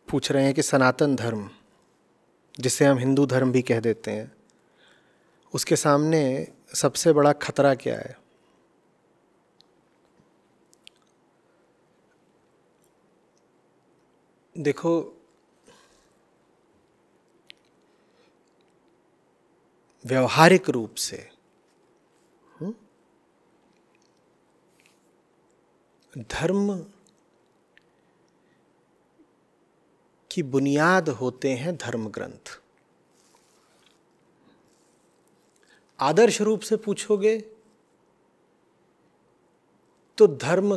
पूछ रहे हैं कि सनातन धर्म, जिसे हम हिंदू धर्म भी कह देते हैं, उसके सामने सबसे बड़ा खतरा क्या है? देखो, व्यवहारिक रूप से धर्म की बुनियाद होते हैं धर्म ग्रंथ। आदर्श रूप से पूछोगे तो धर्म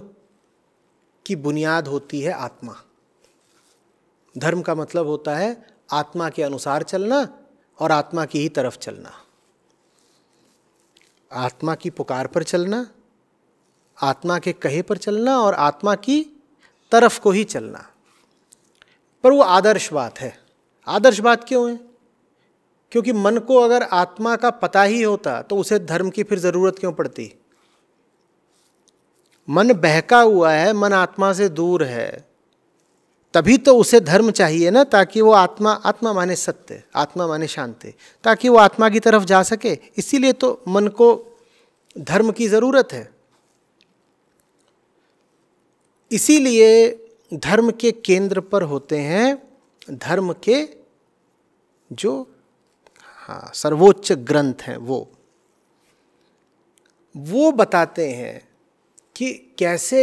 की बुनियाद होती है आत्मा। धर्म का मतलब होता है आत्मा के अनुसार चलना और आत्मा की ही तरफ चलना, आत्मा की पुकार पर चलना, आत्मा के कहे पर चलना और आत्मा की तरफ को ही चलना। पर वो आदर्श बात है। आदर्श बात क्यों है? क्योंकि मन को अगर आत्मा का पता ही होता तो उसे धर्म की फिर जरूरत क्यों पड़ती? मन बहका हुआ है, मन आत्मा से दूर है, तभी तो उसे धर्म चाहिए ना, ताकि वो आत्मा माने सत्य, आत्मा माने शांति, ताकि वो आत्मा की तरफ जा सके। इसीलिए तो मन को धर्म की जरूरत है। इसीलिए धर्म के केंद्र पर होते हैं धर्म के जो सर्वोच्च ग्रंथ हैं। वो बताते हैं कि कैसे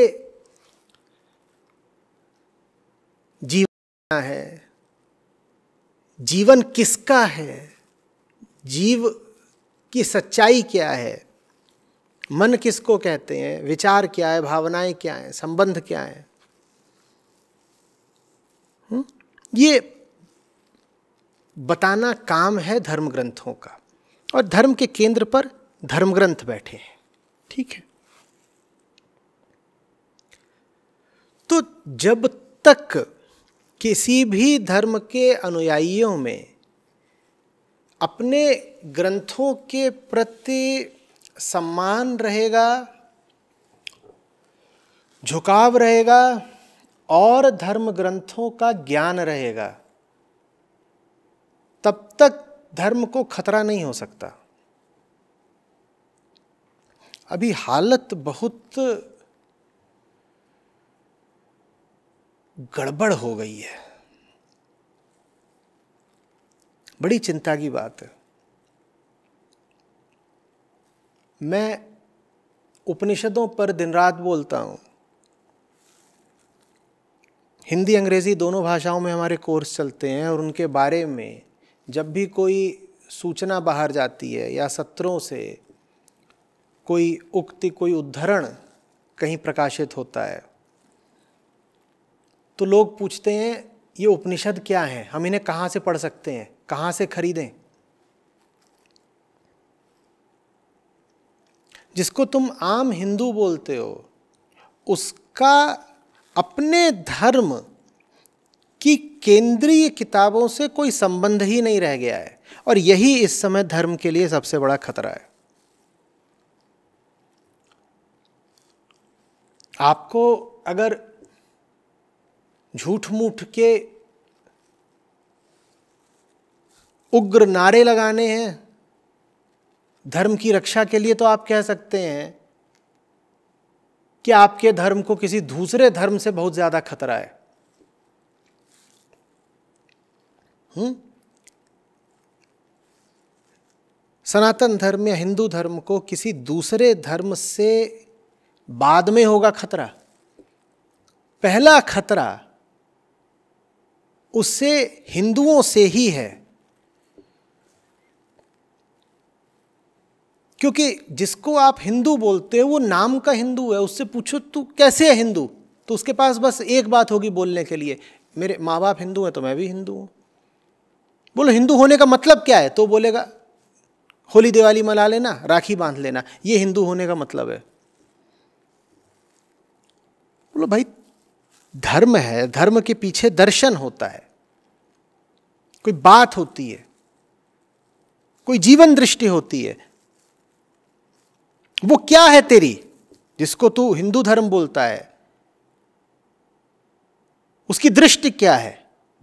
जीवन है, जीवन किसका है, जीव की सच्चाई क्या है, मन किसको कहते हैं, विचार क्या है, भावनाएं क्या हैं, संबंध क्या है। ये बताना काम है धर्म ग्रंथों का, और धर्म के केंद्र पर धर्म ग्रंथ बैठे हैं। ठीक है, तो जब तक किसी भी धर्म के अनुयायियों में अपने ग्रंथों के प्रति सम्मान रहेगा, झुकाव रहेगा और धर्म ग्रंथों का ज्ञान रहेगा, तब तक धर्म को खतरा नहीं हो सकता। अभी हालत बहुत गड़बड़ हो गई है, बड़ी चिंता की बात है। मैं उपनिषदों पर दिन रात बोलता हूँ। हिंदी अंग्रेजी दोनों भाषाओं में हमारे कोर्स चलते हैं, और उनके बारे में जब भी कोई सूचना बाहर जाती है या सत्रों से कोई उक्ति, कोई उद्धरण कहीं प्रकाशित होता है, तो लोग पूछते हैं ये उपनिषद क्या है, हम इन्हें कहाँ से पढ़ सकते हैं, कहाँ से खरीदें। जिसको तुम आम हिंदू बोलते हो, उसका अपने धर्म की केंद्रीय किताबों से कोई संबंध ही नहीं रह गया है, और यही इस समय धर्म के लिए सबसे बड़ा खतरा है। आपको अगर झूठ मूठ के उग्र नारे लगाने हैं धर्म की रक्षा के लिए, तो आप कह सकते हैं कि आपके धर्म को किसी दूसरे धर्म से बहुत ज्यादा खतरा है। सनातन धर्म या हिंदू धर्म को किसी दूसरे धर्म से बाद में होगा खतरा। पहला खतरा उससे हिंदुओं से ही है, क्योंकि जिसको आप हिंदू बोलते हो वो नाम का हिंदू है। उससे पूछो तू कैसे है हिंदू, तो उसके पास बस एक बात होगी बोलने के लिए, मेरे माँ बाप हिंदू हैं तो मैं भी हिंदू हूं। बोलो हिंदू होने का मतलब क्या है, तो बोलेगा होली दिवाली मना लेना, राखी बांध लेना, ये हिंदू होने का मतलब है। बोलो भाई धर्म है, धर्म के पीछे दर्शन होता है, कोई बात होती है, कोई जीवन दृष्टि होती है। वो क्या है तेरी, जिसको तू हिंदू धर्म बोलता है, उसकी दृष्टि क्या है?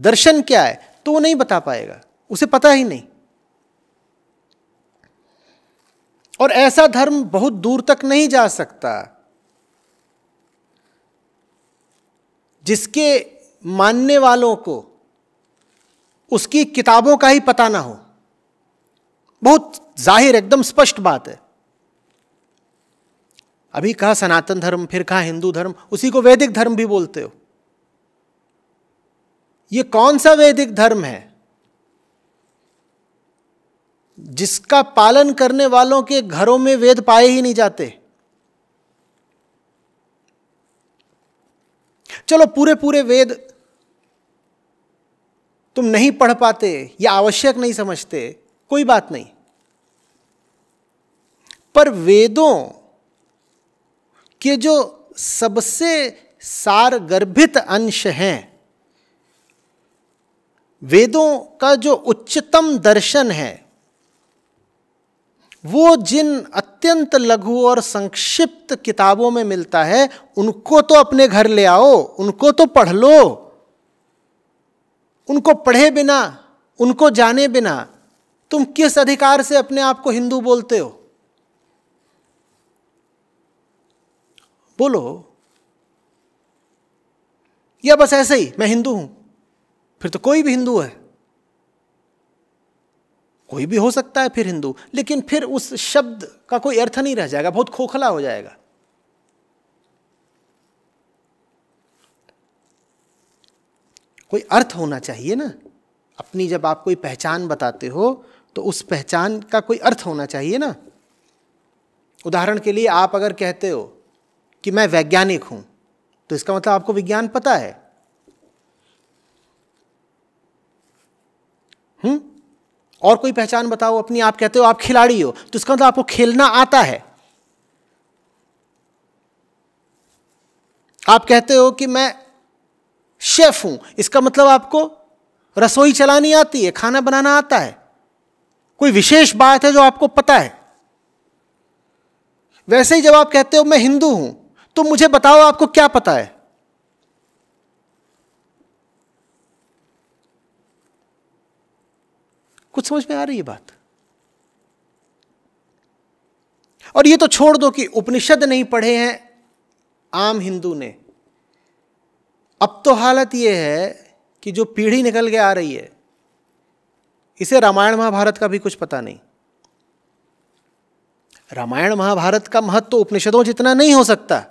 दर्शन क्या है, तो वो नहीं बता पाएगा, उसे पता ही नहीं। और ऐसा धर्म बहुत दूर तक नहीं जा सकता जिसके मानने वालों को उसकी किताबों का ही पता ना हो। बहुत जाहिर, एकदम स्पष्ट बात है। अभी कहा सनातन धर्म, फिर कहा हिंदू धर्म, उसी को वैदिक धर्म भी बोलते हो। ये कौन सा वैदिक धर्म है जिसका पालन करने वालों के घरों में वेद पाए ही नहीं जाते? चलो पूरे पूरे वेद तुम नहीं पढ़ पाते या आवश्यक नहीं समझते, कोई बात नहीं, पर वेदों के जो सबसे सारगर्भित अंश हैं, वेदों का जो उच्चतम दर्शन है, वो जिन अत्यंत लघु और संक्षिप्त किताबों में मिलता है, उनको तो अपने घर ले आओ, उनको तो पढ़ लो। उनको पढ़े बिना, उनको जाने बिना तुम किस अधिकार से अपने आप को हिंदू बोलते हो? बोलो। या बस ऐसे ही मैं हिंदू हूं, फिर तो कोई भी हिंदू है, कोई भी हो सकता है फिर हिंदू, लेकिन फिर उस शब्द का कोई अर्थ नहीं रह जाएगा, बहुत खोखला हो जाएगा। कोई अर्थ होना चाहिए ना अपनी, जब आप कोई पहचान बताते हो तो उस पहचान का कोई अर्थ होना चाहिए ना। उदाहरण के लिए आप अगर कहते हो कि मैं वैज्ञानिक हूं, तो इसका मतलब आपको विज्ञान पता है। और कोई पहचान बताओ अपनी, आप कहते हो आप खिलाड़ी हो, तो इसका मतलब आपको खेलना आता है। आप कहते हो कि मैं शेफ हूं, इसका मतलब आपको रसोई चलानी आती है, खाना बनाना आता है, कोई विशेष बात है जो आपको पता है। वैसे ही जब आप कहते हो मैं हिंदू हूं, तो मुझे बताओ आपको क्या पता है। कुछ समझ में आ रही है बात? और ये तो छोड़ दो कि उपनिषद नहीं पढ़े हैं आम हिंदू ने। अब तो हालत ये है कि जो पीढ़ी निकल के आ रही है, इसे रामायण महाभारत का भी कुछ पता नहीं। रामायण महाभारत का महत्व तो उपनिषदों जितना नहीं हो सकता।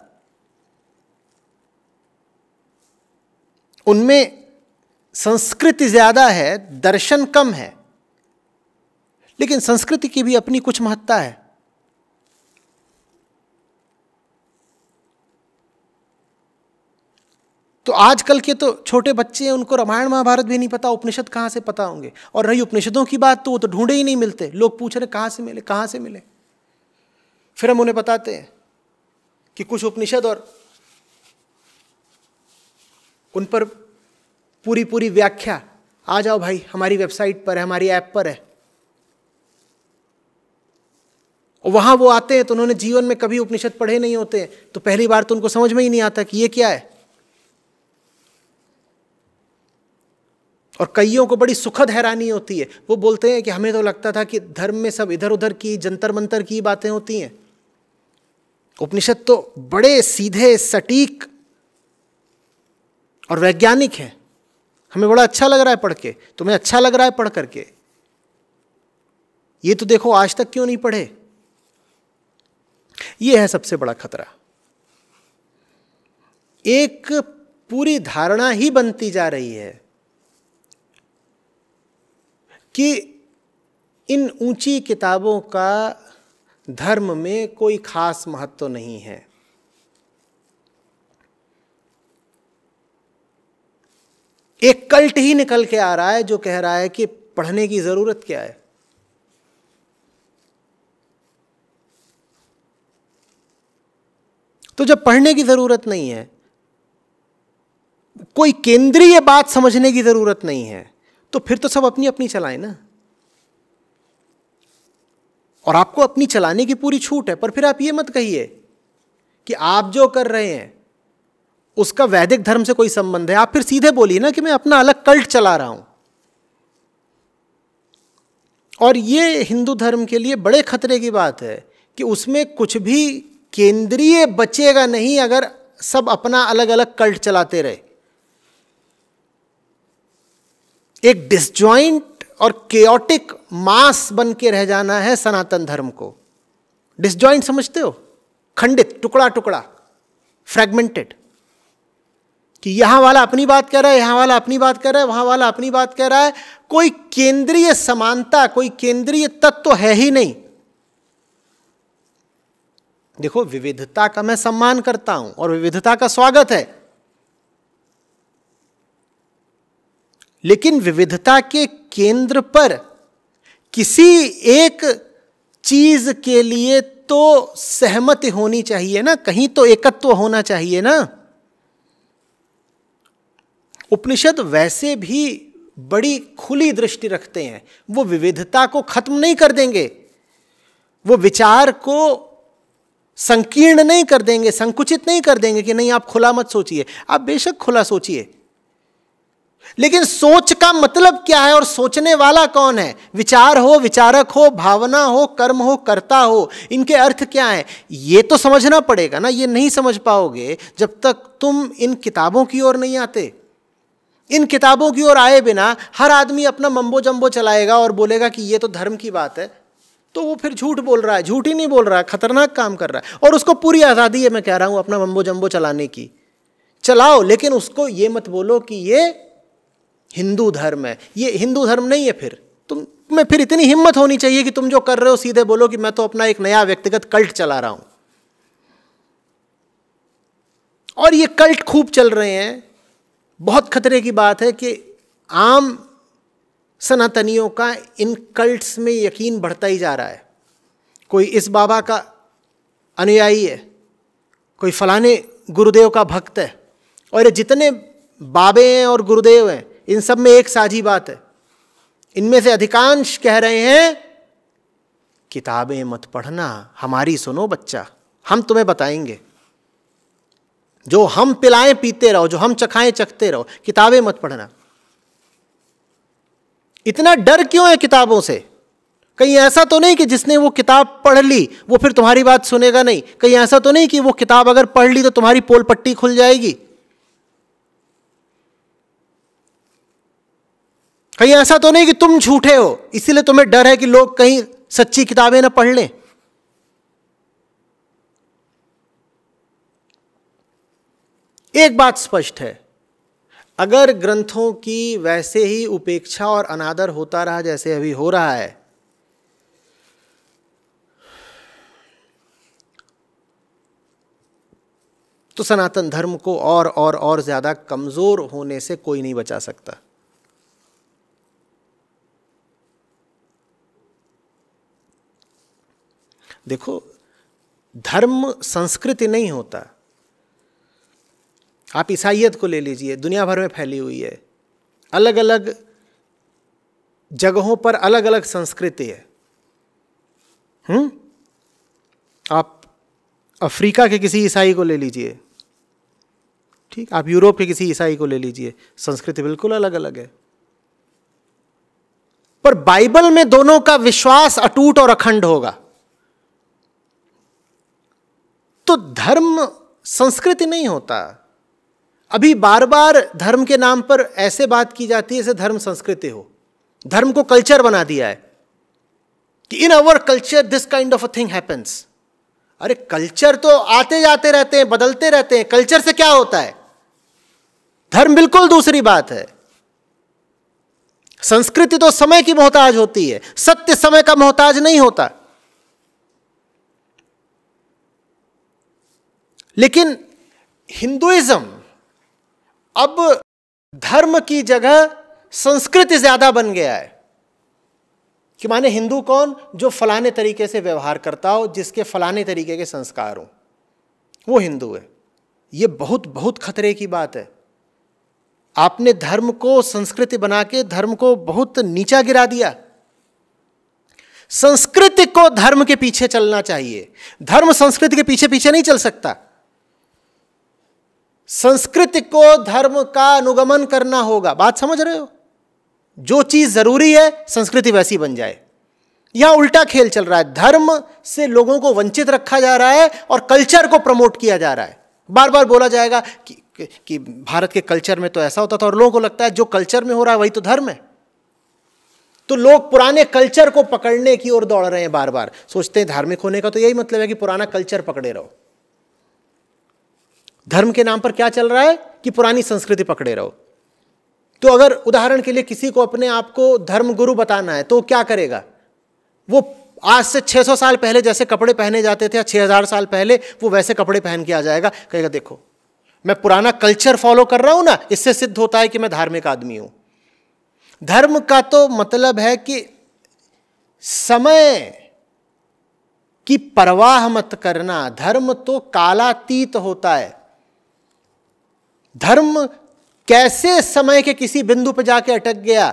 उनमें संस्कृति ज्यादा है, दर्शन कम है, लेकिन संस्कृति की भी अपनी कुछ महत्ता है। तो आजकल के तो छोटे बच्चे हैं, उनको रामायण महाभारत भी नहीं पता, उपनिषद कहां से पता होंगे। और रही उपनिषदों की बात, तो वो तो ढूंढे ही नहीं मिलते। लोग पूछ रहे कहां से मिले, कहां से मिले। फिर हम उन्हें बताते हैं कि कुछ उपनिषद, और उन पर पूरी पूरी व्याख्या, आ जाओ भाई हमारी वेबसाइट पर है, हमारी ऐप पर है। और वहां वो आते हैं तो उन्होंने जीवन में कभी उपनिषद पढ़े नहीं होते, तो पहली बार तो उनको समझ में ही नहीं आता कि ये क्या है। और कईयों को बड़ी सुखद हैरानी होती है। वो बोलते हैं कि हमें तो लगता था कि धर्म में सब इधर उधर की, जंतर मंतर की बातें होती हैं, उपनिषद तो बड़े सीधे, सटीक और वैज्ञानिक हैं। हमें बड़ा अच्छा लग रहा है पढ़ के। तुम्हें अच्छा लग रहा है पढ़ करके? ये तो देखो आज तक क्यों नहीं पढ़े। ये है सबसे बड़ा खतरा। एक पूरी धारणा ही बनती जा रही है कि इन ऊंची किताबों का धर्म में कोई खास महत्व नहीं है। एक कल्ट ही निकल के आ रहा है जो कह रहा है कि पढ़ने की जरूरत क्या है। तो जब पढ़ने की जरूरत नहीं है, कोई केंद्रीय बात समझने की जरूरत नहीं है, तो फिर तो सब अपनी अपनी चलाएं ना। और आपको अपनी चलाने की पूरी छूट है। पर फिर आप ये मत कहिए कि आप जो कर रहे हैं उसका वैदिक धर्म से कोई संबंध है, आप फिर सीधे बोलिए ना कि मैं अपना अलग कल्ट चला रहा हूं। और ये हिंदू धर्म के लिए बड़े खतरे की बात है कि उसमें कुछ भी केंद्रीय बचेगा नहीं अगर सब अपना अलग अलग कल्ट चलाते रहे। एक डिसजॉइंट और केओटिक मास बन के रह जाना है सनातन धर्म को। डिसजॉइंट समझते हो? खंडित, टुकड़ा टुकड़ा, फ्रेगमेंटेड, कि यहां वाला अपनी बात कह रहा है, यहां वाला अपनी बात कह रहा है, वहां वाला अपनी बात कह रहा है। कोई केंद्रीय समानता, कोई केंद्रीय तत्व है ही नहीं। देखो, विविधता का मैं सम्मान करता हूं और विविधता का स्वागत है, लेकिन विविधता के केंद्र पर किसी एक चीज के लिए तो सहमति होनी चाहिए ना, कहीं तो एकत्व होना चाहिए ना। उपनिषद वैसे भी बड़ी खुली दृष्टि रखते हैं, वो विविधता को खत्म नहीं कर देंगे, वो विचार को संकीर्ण नहीं कर देंगे, संकुचित नहीं कर देंगे कि नहीं आप खुला मत सोचिए। आप बेशक खुला सोचिए, लेकिन सोच का मतलब क्या है और सोचने वाला कौन है? विचार हो, विचारक हो, भावना हो, कर्म हो, कर्ता हो, इनके अर्थ क्या है ये तो समझना पड़ेगा ना। ये नहीं समझ पाओगे जब तक तुम इन किताबों की ओर नहीं आते। इन किताबों की ओर आए बिना हर आदमी अपना मम्बो जम्बो चलाएगा और बोलेगा कि ये तो धर्म की बात है, तो वो फिर झूठ बोल रहा है। झूठ ही नहीं बोल रहा है, खतरनाक काम कर रहा है। और उसको पूरी आज़ादी है, मैं कह रहा हूं, अपना मम्बो जम्बो चलाने की। चलाओ, लेकिन उसको ये मत बोलो कि ये हिंदू धर्म है। ये हिंदू धर्म नहीं है। फिर तुम में फिर इतनी हिम्मत होनी चाहिए कि तुम जो कर रहे हो सीधे बोलो कि मैं तो अपना एक नया व्यक्तिगत कल्ट चला रहा हूं। और ये कल्ट खूब चल रहे हैं। बहुत खतरे की बात है कि आम सनातनियों का इन कल्ट्स में यकीन बढ़ता ही जा रहा है। कोई इस बाबा का अनुयायी है, कोई फलाने गुरुदेव का भक्त है, और ये जितने बाबे हैं और गुरुदेव हैं इन सब में एक साझी बात है। इनमें से अधिकांश कह रहे हैं किताबें मत पढ़ना, हमारी सुनो बच्चा, हम तुम्हें बताएंगे। जो हम पिलाएं पीते रहो, जो हम चखाएं चखते रहो, किताबें मत पढ़ना। इतना डर क्यों है किताबों से? कहीं ऐसा तो नहीं कि जिसने वो किताब पढ़ ली वो फिर तुम्हारी बात सुनेगा नहीं? कहीं ऐसा तो नहीं कि वो किताब अगर पढ़ ली तो तुम्हारी पोल पट्टी खुल जाएगी? कहीं ऐसा तो नहीं कि तुम झूठे हो इसीलिए तुम्हें डर है कि लोग कहीं सच्ची किताबें ना पढ़ लें? एक बात स्पष्ट है, अगर ग्रंथों की वैसे ही उपेक्षा और अनादर होता रहा जैसे अभी हो रहा है, तो सनातन धर्म को और ज्यादा कमजोर होने से कोई नहीं बचा सकता। देखो, धर्म संस्कृति नहीं होता। आप ईसाइयत को ले लीजिए, दुनिया भर में फैली हुई है, अलग अलग जगहों पर अलग अलग संस्कृति है। आप अफ्रीका के किसी ईसाई को ले लीजिए, ठीक, आप यूरोप के किसी ईसाई को ले लीजिए, संस्कृति बिल्कुल अलग अलग है। पर बाइबल में दोनों का विश्वास अटूट और अखंड होगा। तो धर्म संस्कृति नहीं होता। अभी बार बार धर्म के नाम पर ऐसे बात की जाती है जैसे धर्म संस्कृति हो। धर्म को कल्चर बना दिया है कि in our culture this kind of a thing happens. अरे कल्चर तो आते जाते रहते हैं, बदलते रहते हैं, कल्चर से क्या होता है? धर्म बिल्कुल दूसरी बात है। संस्कृति तो समय की मोहताज होती है, सत्य समय का मोहताज नहीं होता। लेकिन हिंदुइज्म अब धर्म की जगह संस्कृति ज्यादा बन गया है कि माने हिंदू कौन? जो फलाने तरीके से व्यवहार करता हो, जिसके फलाने तरीके के संस्कार हो, वो हिंदू है। ये बहुत बहुत खतरे की बात है। आपने धर्म को संस्कृति बना के धर्म को बहुत नीचा गिरा दिया। संस्कृति को धर्म के पीछे चलना चाहिए, धर्म संस्कृति के पीछे पीछे नहीं चल सकता। संस्कृति को धर्म का अनुगमन करना होगा। बात समझ रहे हो? जो चीज जरूरी है संस्कृति वैसी बन जाए। यहां उल्टा खेल चल रहा है, धर्म से लोगों को वंचित रखा जा रहा है और कल्चर को प्रमोट किया जा रहा है। बार बार बोला जाएगा कि भारत के कल्चर में तो ऐसा होता था, और लोगों को लगता है जो कल्चर में हो रहा है वही तो धर्म है। तो लोग पुराने कल्चर को पकड़ने की ओर दौड़ रहे हैं, बार बार सोचते हैं धार्मिक होने का तो यही मतलब है कि पुराना कल्चर पकड़े रहो। धर्म के नाम पर क्या चल रहा है कि पुरानी संस्कृति पकड़े रहो। तो अगर उदाहरण के लिए किसी को अपने आप को धर्म गुरु बताना है तो क्या करेगा? वो आज से 600 साल पहले जैसे कपड़े पहने जाते थे या 6000 साल पहले वो वैसे कपड़े पहन के आ जाएगा, कहेगा देखो मैं पुराना कल्चर फॉलो कर रहा हूं ना, इससे सिद्ध होता है कि मैं धार्मिक आदमी हूं। धर्म का तो मतलब है कि समय की परवाह मत करना। धर्म तो कालातीत होता है। धर्म कैसे समय के किसी बिंदु पर जाके अटक गया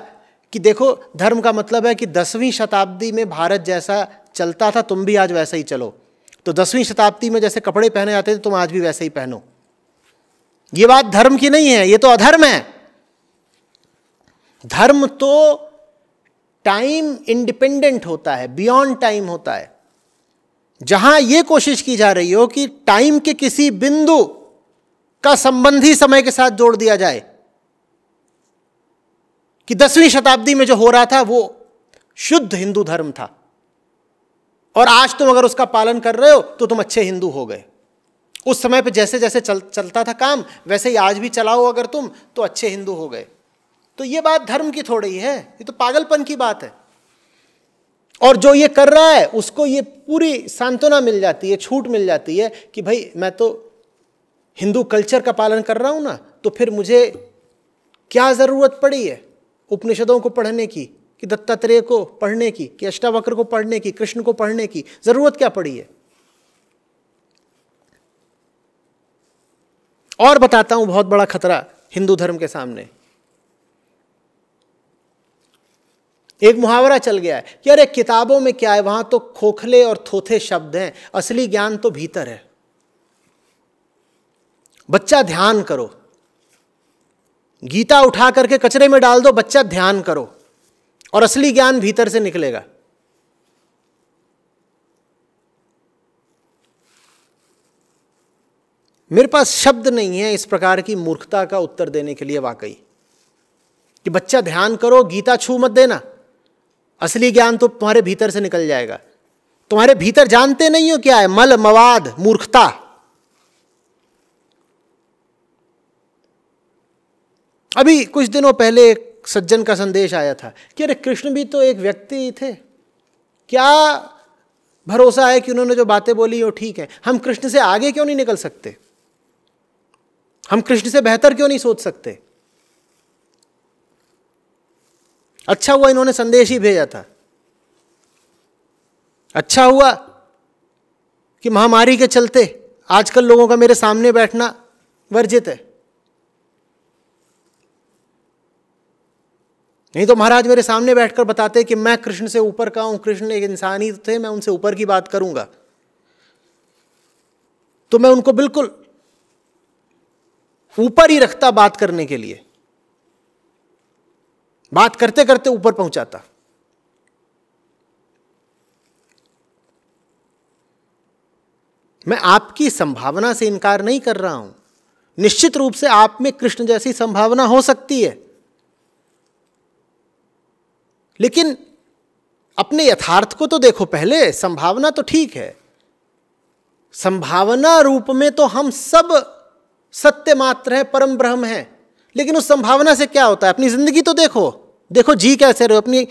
कि देखो, धर्म का मतलब है कि 10वीं शताब्दी में भारत जैसा चलता था तुम भी आज वैसा ही चलो। तो 10वीं शताब्दी में जैसे कपड़े पहने जाते थे तुम आज भी वैसे ही पहनो। ये बात धर्म की नहीं है, ये तो अधर्म है। धर्म तो टाइम इंडिपेंडेंट होता है, बियॉन्ड टाइम होता है। जहां यह कोशिश की जा रही हो कि टाइम के किसी बिंदु का संबंध ही समय के साथ जोड़ दिया जाए, कि 10वीं शताब्दी में जो हो रहा था वो शुद्ध हिंदू धर्म था और आज तुम अगर उसका पालन कर रहे हो तो तुम अच्छे हिंदू हो गए। उस समय पे जैसे जैसे चलता था काम वैसे ही आज भी चलाओ अगर तुम तो अच्छे हिंदू हो गए। तो ये बात धर्म की थोड़ी है, ये तो पागलपन की बात है। और जो ये कर रहा है उसको ये पूरी सांत्वना मिल जाती है, छूट मिल जाती है कि भाई मैं तो हिंदू कल्चर का पालन कर रहा हूं ना, तो फिर मुझे क्या जरूरत पड़ी है उपनिषदों को पढ़ने की, कि दत्तात्रेय को पढ़ने की, कि अष्टावक्र को पढ़ने की, कृष्ण को पढ़ने की जरूरत क्या पड़ी है। और बताता हूं बहुत बड़ा खतरा हिंदू धर्म के सामने। एक मुहावरा चल गया है कि अरे किताबों में क्या है, वहां तो खोखले और थोथे शब्द हैं, असली ज्ञान तो भीतर है। बच्चा ध्यान करो, गीता उठा करके कचरे में डाल दो, बच्चा ध्यान करो और असली ज्ञान भीतर से निकलेगा। मेरे पास शब्द नहीं है इस प्रकार की मूर्खता का उत्तर देने के लिए वाकई, कि बच्चा ध्यान करो, गीता छू मत देना, असली ज्ञान तो तुम्हारे भीतर से निकल जाएगा। तुम्हारे भीतर जानते नहीं हो क्या है, मल मवाद मूर्खता। अभी कुछ दिनों पहले एक सज्जन का संदेश आया था कि अरे कृष्ण भी तो एक व्यक्ति थे, क्या भरोसा है कि उन्होंने जो बातें बोली वो ठीक है। हम कृष्ण से आगे क्यों नहीं निकल सकते, हम कृष्ण से बेहतर क्यों नहीं सोच सकते। अच्छा हुआ इन्होंने संदेश ही भेजा था, अच्छा हुआ कि महामारी के चलते आजकल लोगों का मेरे सामने बैठना वर्जित है। नहीं तो महाराज मेरे सामने बैठकर बताते कि मैं कृष्ण से ऊपर का हूं, कृष्ण एक इंसान ही थे, मैं उनसे ऊपर की बात करूंगा। तो मैं उनको बिल्कुल ऊपर ही रखता बात करने के लिए, बात करते करते ऊपर पहुंचाता। मैं आपकी संभावना से इनकार नहीं कर रहा हूं, निश्चित रूप से आप में कृष्ण जैसी संभावना हो सकती है, लेकिन अपने यथार्थ को तो देखो पहले। संभावना तो ठीक है, संभावना रूप में तो हम सब सत्य मात्र है, परम ब्रह्म है, लेकिन उस संभावना से क्या होता है। अपनी जिंदगी तो देखो, देखो जी कैसे रहे हो, अपनी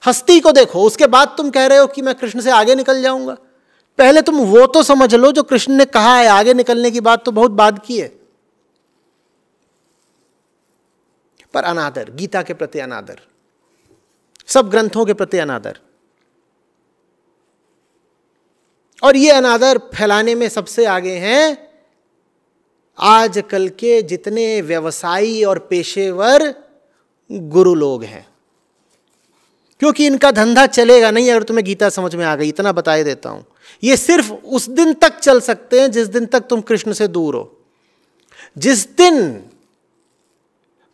हस्ती को देखो, उसके बाद तुम कह रहे हो कि मैं कृष्ण से आगे निकल जाऊंगा। पहले तुम वो तो समझ लो जो कृष्ण ने कहा है, आगे निकलने की बात तो बहुत बाद की है। पर अनादर, गीता के प्रति अनादर, सब ग्रंथों के प्रति अनादर, और ये अनादर फैलाने में सबसे आगे हैं आजकल के जितने व्यवसायी और पेशेवर गुरु लोग हैं, क्योंकि इनका धंधा चलेगा नहीं अगर तुम्हें गीता समझ में आ गई। इतना बताए देता हूं, ये सिर्फ उस दिन तक चल सकते हैं जिस दिन तक तुम कृष्ण से दूर हो। जिस दिन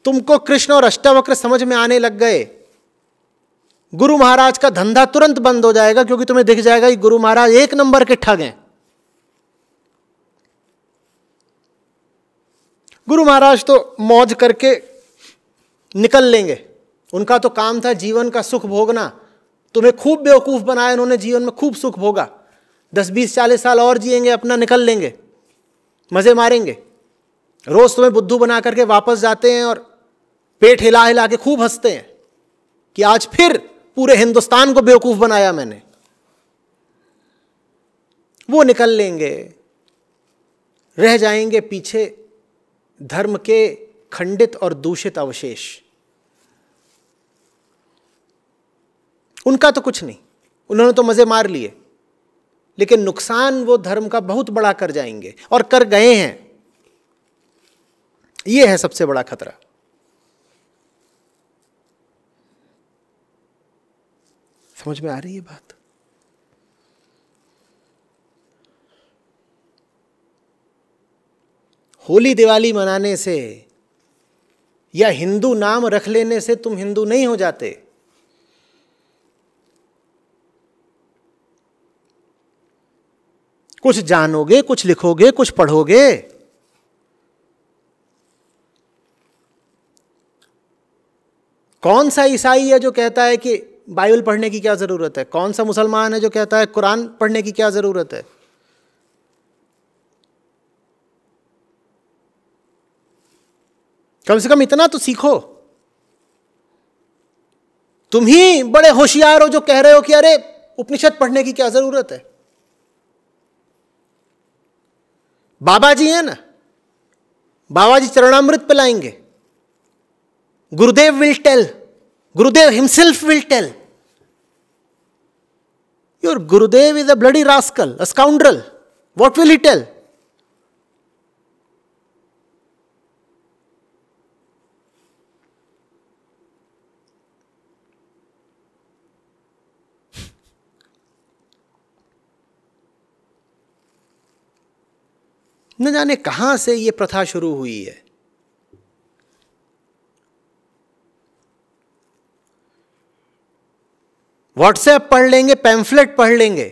तुमको कृष्ण और अष्टावक्र समझ में आने लग गए, गुरु महाराज का धंधा तुरंत बंद हो जाएगा, क्योंकि तुम्हें दिख जाएगा कि गुरु महाराज एक नंबर के ठग हैं। गुरु महाराज तो मौज करके निकल लेंगे, उनका तो काम था जीवन का सुख भोगना। तुम्हें खूब बेवकूफ बनाया उन्होंने, जीवन में खूब सुख भोगा, 10 20 40 साल और जिएंगे, अपना निकल लेंगे, मजे मारेंगे। रोज तुम्हें बुद्धू बना करके वापस जाते हैं और पेट हिला हिला के खूब हंसते हैं कि आज फिर पूरे हिंदुस्तान को बेवकूफ बनाया मैंने। वो निकल लेंगे, रह जाएंगे पीछे धर्म के खंडित और दूषित अवशेष। उनका तो कुछ नहीं, उन्होंने तो मजे मार लिए, लेकिन नुकसान वो धर्म का बहुत बड़ा कर जाएंगे और कर गए हैं। ये है सबसे बड़ा खतरा। समझ में आ रही है बात? होली दिवाली मनाने से या हिंदू नाम रख लेने से तुम हिंदू नहीं हो जाते। कुछ जानोगे, कुछ लिखोगे, कुछ पढ़ोगे। कौन सा ईसाई है जो कहता है कि बाइबल पढ़ने की क्या जरूरत है? कौन सा मुसलमान है जो कहता है कुरान पढ़ने की क्या जरूरत है? कम से कम इतना तो सीखो। तुम ही बड़े होशियार हो जो कह रहे हो कि अरे उपनिषद पढ़ने की क्या जरूरत है। बाबा जी है ना, बाबा जी चरणामृत पिलाएंगे। Gurudev will tell, Gurudev himself will tell, your Gurudev is a bloody rascal, a scoundrel, what will he tell? न जाने कहां से ये प्रथा शुरू हुई है। व्हाट्सएप पढ़ लेंगे, पैम्फलेट पढ़ लेंगे,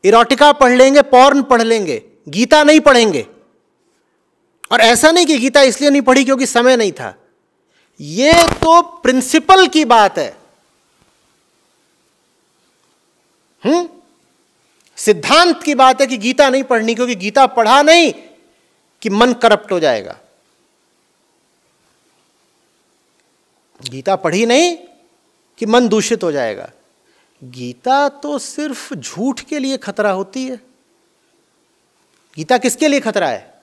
इरोटिका पढ़ लेंगे, पॉर्न पढ़ लेंगे, गीता नहीं पढ़ेंगे। और ऐसा नहीं कि गीता इसलिए नहीं पढ़ी क्योंकि समय नहीं था। ये तो प्रिंसिपल की बात है। सिद्धांत की बात है कि गीता नहीं पढ़नी, क्योंकि गीता पढ़ा नहीं कि मन करप्ट हो जाएगा। गीता पढ़ी नहीं कि मन दूषित हो जाएगा। गीता तो सिर्फ झूठ के लिए खतरा होती है। गीता किसके लिए खतरा है?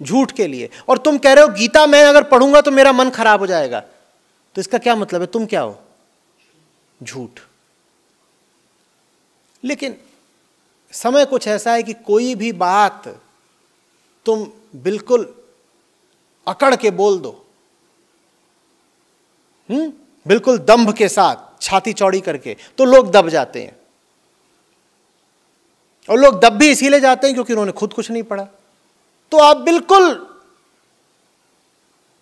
झूठ के लिए। और तुम कह रहे हो गीता मैं अगर पढ़ूंगा तो मेरा मन खराब हो जाएगा। तो इसका क्या मतलब है? तुम क्या हो? झूठ। लेकिन समय कुछ ऐसा है कि कोई भी बात तुम बिल्कुल अकड़ के बोल दो, बिल्कुल दंभ के साथ, छाती चौड़ी करके, तो लोग दब जाते हैं। और लोग दब भी इसीलिए जाते हैं क्योंकि उन्होंने खुद कुछ नहीं पढ़ा। तो आप बिल्कुल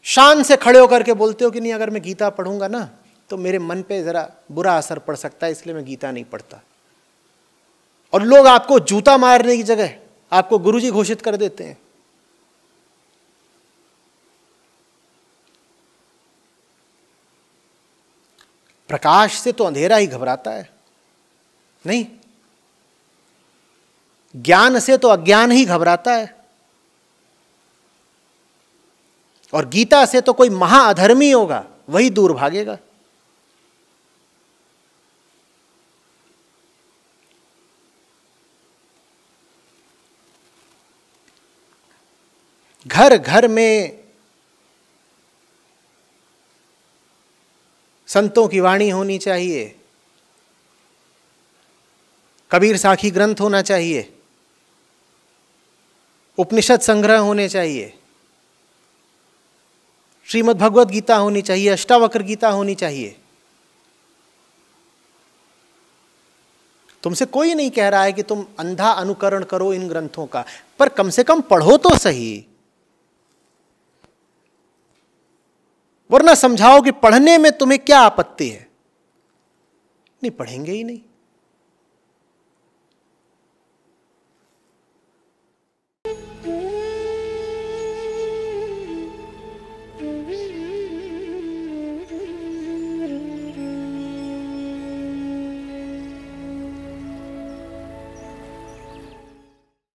शान से खड़े होकर के बोलते हो कि नहीं, अगर मैं गीता पढ़ूंगा ना तो मेरे मन पे जरा बुरा असर पड़ सकता है, इसलिए मैं गीता नहीं पढ़ता। और लोग आपको जूता मारने की जगह आपको गुरुजी घोषित कर देते हैं। प्रकाश से तो अंधेरा ही घबराता है, नहीं? ज्ञान से तो अज्ञान ही घबराता है। और गीता से तो कोई महाअधर्मी होगा वही दूर भागेगा। घर घर में संतों की वाणी होनी चाहिए, कबीर साखी ग्रंथ होना चाहिए, उपनिषद संग्रह होने चाहिए, श्रीमद् भगवद गीता होनी चाहिए, अष्टावक्र गीता होनी चाहिए। तुमसे कोई नहीं कह रहा है कि तुम अंधा अनुकरण करो इन ग्रंथों का, पर कम से कम पढ़ो तो सही। वरना समझाओ कि पढ़ने में तुम्हें क्या आपत्ति है, नहीं पढ़ेंगे ही नहीं।